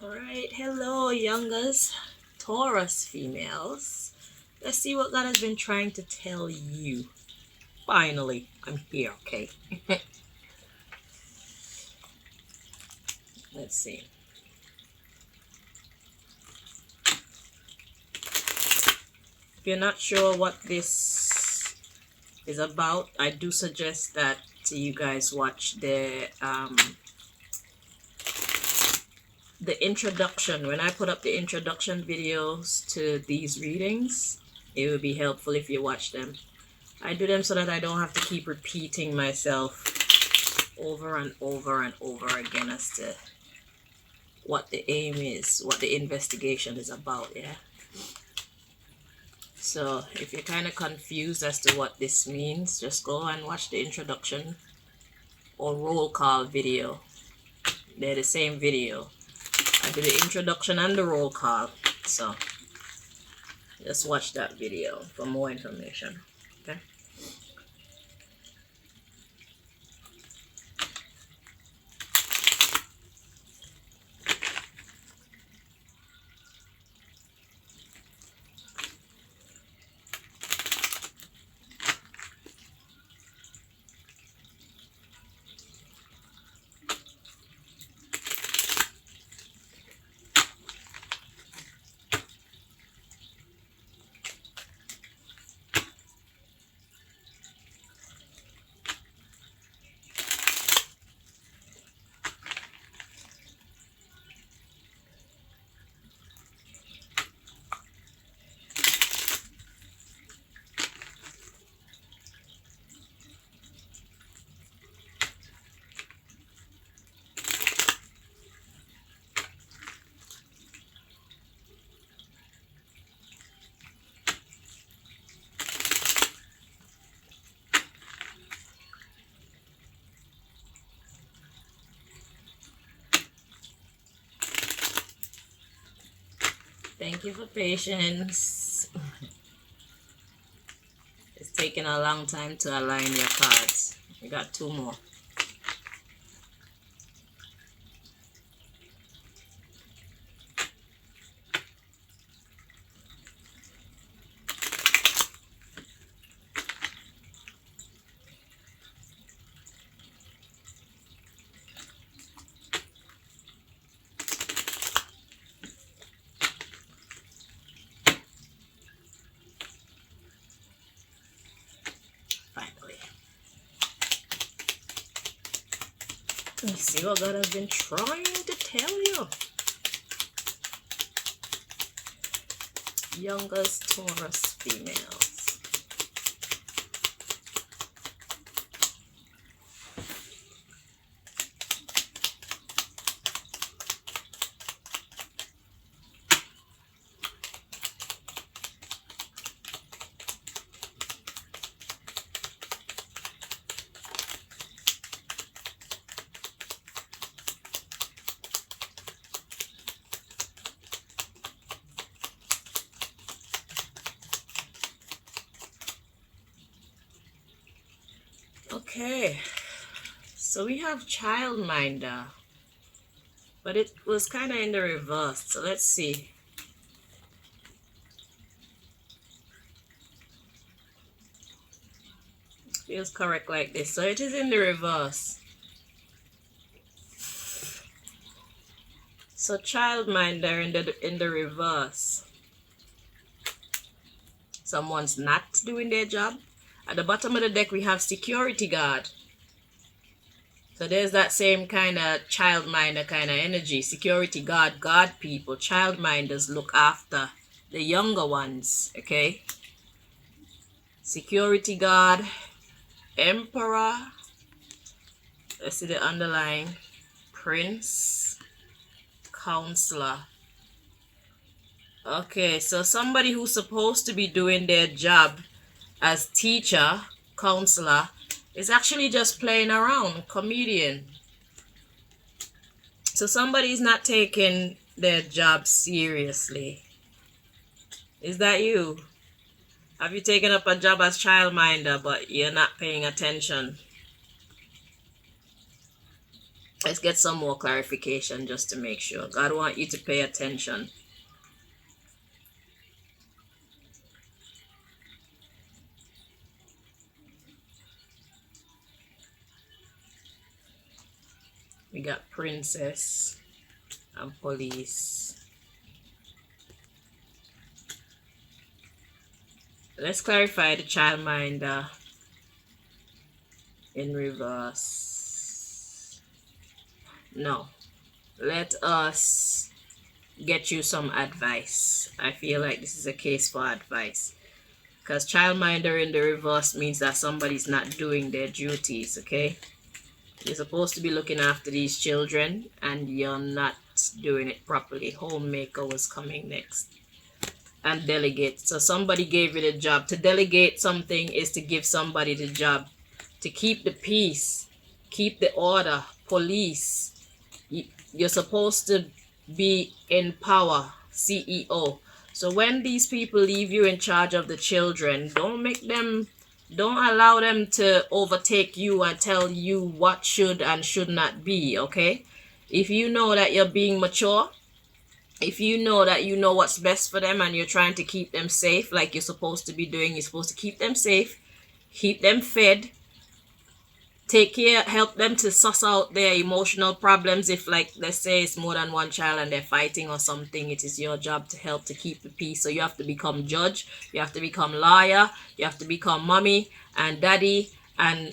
Alright, hello Youngaz, Taurus females. Let's see what God has been trying to tell you. Finally, I'm here, okay? Let's see. If you're not sure what this is about, I do suggest that you guys watch the introduction. When I put up the introduction videos to these readings, it would be helpful if you watch them. I do them so that I don't have to keep repeating myself over and over and over again as to what the aim is, what the investigation is about, yeah? So if you're kind of confused as to what this means, just go and watch the introduction or roll call video. They're the same video. I do the introduction and the roll call, so just watch that video for more information, okay? Thank you for patience. It's taking a long time to align your cards. We got two more. Finally. Let's see what God has been trying to tell you. Youngaz Taurus females. Okay, so we have childminder, but it was kind of in the reverse. So let's see. Feels correct like this. So it is in the reverse. So childminder in the reverse. Someone's not doing their job. At the bottom of the deck, we have security guard. So there's that same kind of childminder kind of energy. Security guard, guard people. Childminders look after the younger ones, okay? Security guard, emperor. Let's see the underlying. Prince, counselor. Okay, so somebody who's supposed to be doing their job as teacher, counselor, is actually just playing around, comedian. So somebody's not taking their job seriously. Is that you? Have you taken up a job as childminder, but you're not paying attention? Let's get some more clarification just to make sure. God want you to pay attention. We got princess and police. Let's clarify the childminder in reverse. No. Let us get you some advice. I feel like this is a case for advice. Because childminder in the reverse means that somebody's not doing their duties, okay? You're supposed to be looking after these children and you're not doing it properly. Homemaker was coming next. And delegate. So somebody gave you the job. To delegate something is to give somebody the job. To keep the peace, keep the order, police. You're supposed to be in power, CEO. So when these people leave you in charge of the children, don't allow them to overtake you and tell you what should and should not be, okay? If you know that you're being mature, if you know that you know what's best for them and you're trying to keep them safe like you're supposed to be doing, you're supposed to keep them safe, keep them fed, take care, help them to suss out their emotional problems. If, like, let's say it's more than one child and they're fighting or something, it is your job to help to keep the peace. So you have to become judge, you have to become lawyer, you have to become mommy and daddy, and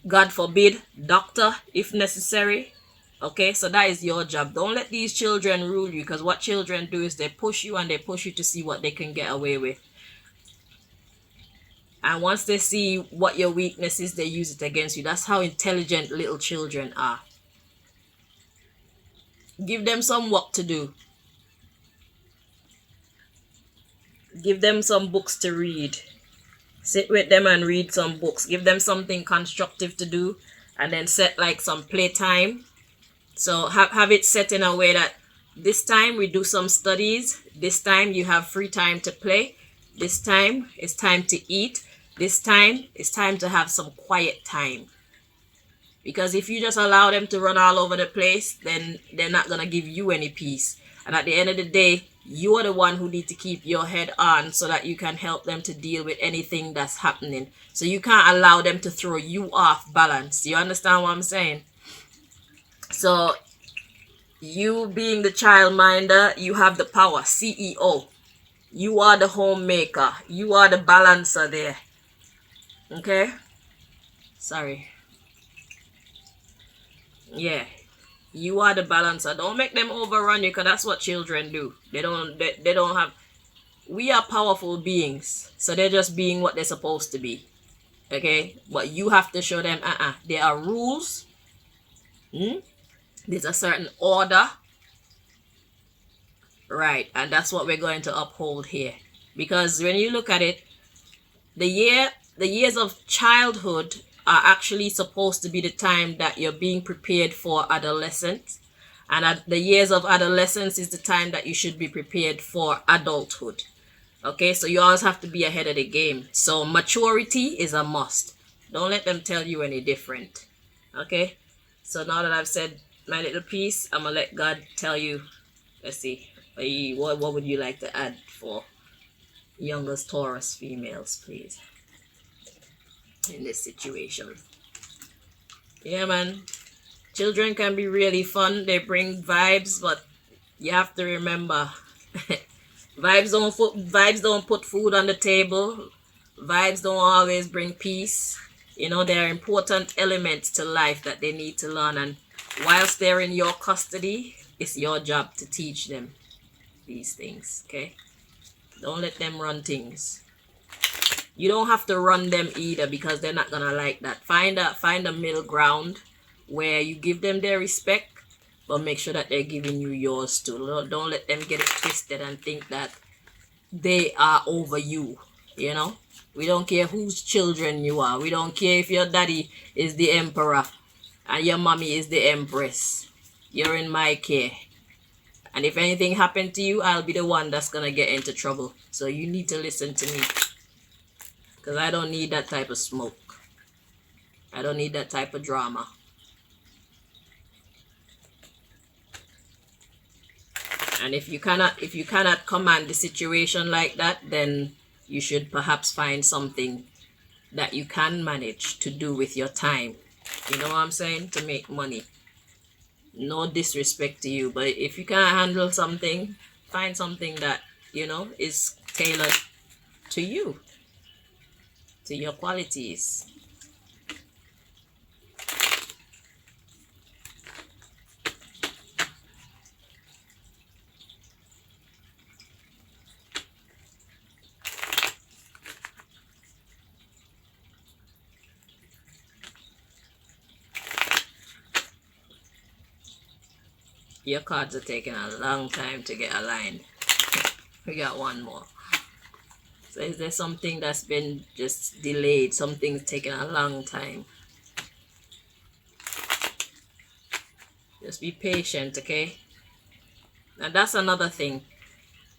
God forbid, doctor if necessary. Okay, so that is your job. Don't let these children rule you, because what children do is they push you and they push you to see what they can get away with. And once they see what your weakness is, they use it against you. That's how intelligent little children are. Give them some work to do. Give them some books to read. Sit with them and read some books. Give them something constructive to do. And then set like some playtime. So have it set in a way that this time we do some studies. This time you have free time to play. This time it's time to eat. This time it's time to have some quiet time. Because if you just allow them to run all over the place, then they're not going to give you any peace. And at the end of the day, you are the one who need to keep your head on so that you can help them to deal with anything that's happening. So you can't allow them to throw you off balance. You understand what I'm saying? So you being the childminder, you have the power, CEO. You are the homemaker. You are the balancer there. Okay? Sorry. Yeah. You are the balancer. Don't make them overrun you, because that's what children do. They don't have. We are powerful beings, so they're just being what they're supposed to be. Okay? But you have to show them, there are rules. There's a certain order. Right, and that's what we're going to uphold here. Because when you look at it, the years of childhood are actually supposed to be the time that you're being prepared for adolescence. And the years of adolescence is the time that you should be prepared for adulthood. Okay, so you always have to be ahead of the game. So maturity is a must. Don't let them tell you any different. Okay, so now that I've said my little piece, I'm going to let God tell you. Let's see. What would you like to add for Youngaz Taurus females, please, in this situation? Yeah, man. Children can be really fun. They bring vibes, but you have to remember, vibes don't put food on the table. Vibes don't always bring peace. You know, they're important elements to life that they need to learn. And whilst they're in your custody, it's your job to teach them these things, okay? Don't let them run things. You don't have to run them either, because they're not gonna like that. Find a middle ground where you give them their respect, but make sure that they're giving you yours too. Don't let them get it twisted and think that they are over you. You know, we don't care whose children you are. We don't care if your daddy is the emperor and your mommy is the empress. You're in my care. And if anything happened to you, I'll be the one that's going to get into trouble. So you need to listen to me. Because I don't need that type of smoke. I don't need that type of drama. And if you cannot command the situation like that, then you should perhaps find something that you can manage to do with your time. You know what I'm saying? To make money. No disrespect to you, but if you can't handle something, find something that, is tailored to you, to your qualities. Your cards are taking a long time to get aligned. We got one more. So is there something that's been just delayed? Something's taking a long time. Just be patient, okay? And that's another thing.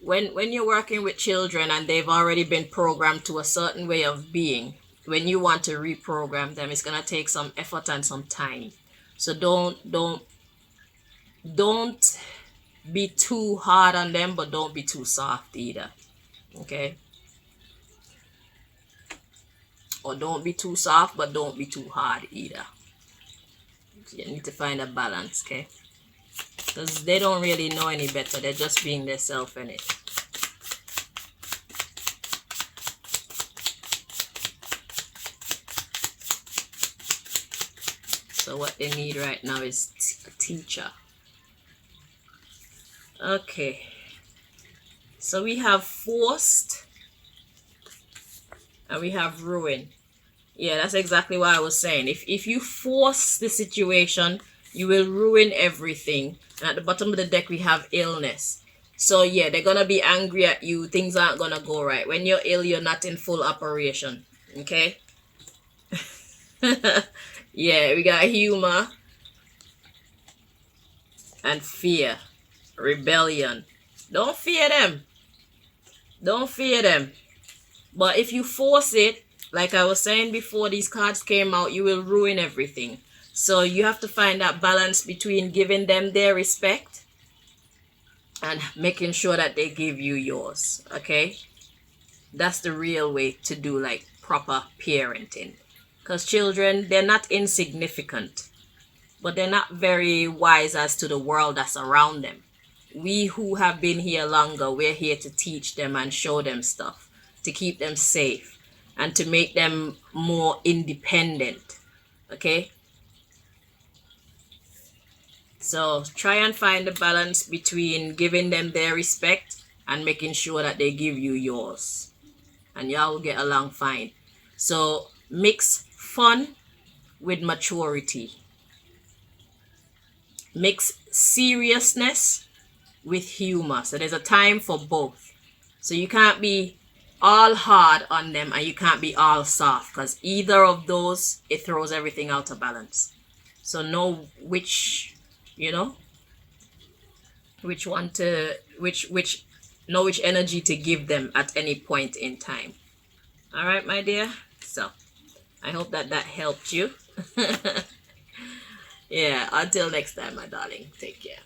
When you're working with children and they've already been programmed to a certain way of being, when you want to reprogram them, it's gonna take some effort and some time. So don't be too hard on them, but don't be too soft either. Okay? Or don't be too soft, but don't be too hard either. You need to find a balance, okay? Because they don't really know any better. They're just being themselves in it. So what they need right now is a teacher. Okay. So we have forced and we have ruin. Yeah, that's exactly what I was saying. If you force the situation, you will ruin everything. And at the bottom of the deck, we have illness. So yeah, they're going to be angry at you. Things aren't going to go right. When you're ill, you're not in full operation. Okay? Yeah, we got humor and fear. Rebellion. Don't fear them. Don't fear them. But if you force it, like I was saying before these cards came out, you will ruin everything. So you have to find that balance between giving them their respect and making sure that they give you yours. Okay? That's the real way to do like proper parenting. Because children, they're not insignificant, but they're not very wise as to the world that's around them. We who have been here longer, we're here to teach them and show them stuff, to keep them safe and to make them more independent. Okay? So try and find the balance between giving them their respect and making sure that they give you yours. And y'all will get along fine. So mix fun with maturity. Mix seriousness with humor. So there's a time for both. So you can't be all hard on them and you can't be all soft, because either of those, it throws everything out of balance. So know which one to know which energy to give them at any point in time. All right, my dear. So I hope that helped you. Yeah, until next time, my darling. Take care.